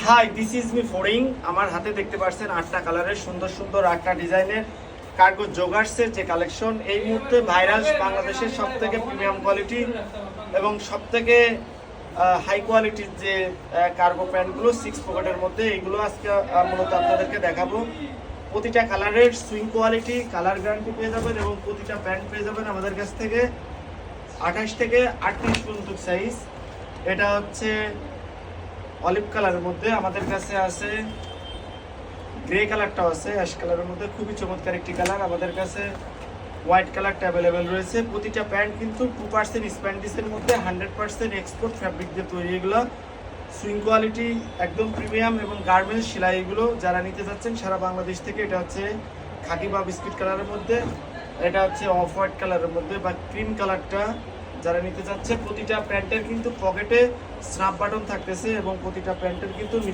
High, this is me ফোরিং। আমার হাতে দেখতে পাচ্ছেন 8টা কালারের সুন্দর সুন্দর 8টা ডিজাইনের কার্গো জোগার্সের যে কালেকশন এই মুহূর্তে ভাইরাল, বাংলাদেশের সবথেকে প্রিমিয়াম কোয়ালিটি এবং সবথেকে হাই কোয়ালিটির যে কার্গো প্যান্টগুলো 6 পকেটের মধ্যে, এগুলো আজকে মূলত আপনাদেরকে দেখাবো। প্রতিটা কালারের সুইং কোয়ালিটি, কালার গ্যারান্টি পেয়ে যাবেন এবং প্রতিটা প্যান্ট পেয়ে যাবেন আমাদের কাছ থেকে 28 থেকে 38 পর্যন্ত সাইজ। এটা হচ্ছে অলিভ কালারের মধ্যে, আমাদের কাছে আছে গ্রে কালারটাও আছে, অ্যাশ কালারের মধ্যে খুবই চমৎকার একটি কালার। আমাদের কাছে হোয়াইট কালারটা অ্যাভেলেবেল রয়েছে। প্রতিটা প্যান্ট কিন্তু 2% স্প্যান্ডিসের মধ্যে 100% এক্সপোর্ট ফ্যাব্রিক দিয়ে তৈরি। এগুলো সুইং কোয়ালিটি একদম প্রিমিয়াম এবং গার্মেন্টস সেলাই, এগুলো যারা নিতে যাচ্ছেন সারা বাংলাদেশ থেকে। এটা হচ্ছে খাকি বা বিস্কিট কালারের মধ্যে, এটা হচ্ছে অফ হোয়াইট কালারের মধ্যে বা ক্রিম কালারটা যারা নিতে চাচ্ছে। প্রতিটা প্যান্টের কিন্তু পকেটে স্ন্যাপ বাটন থাকতেছে এবং প্রতিটা প্যান্টের কিন্তু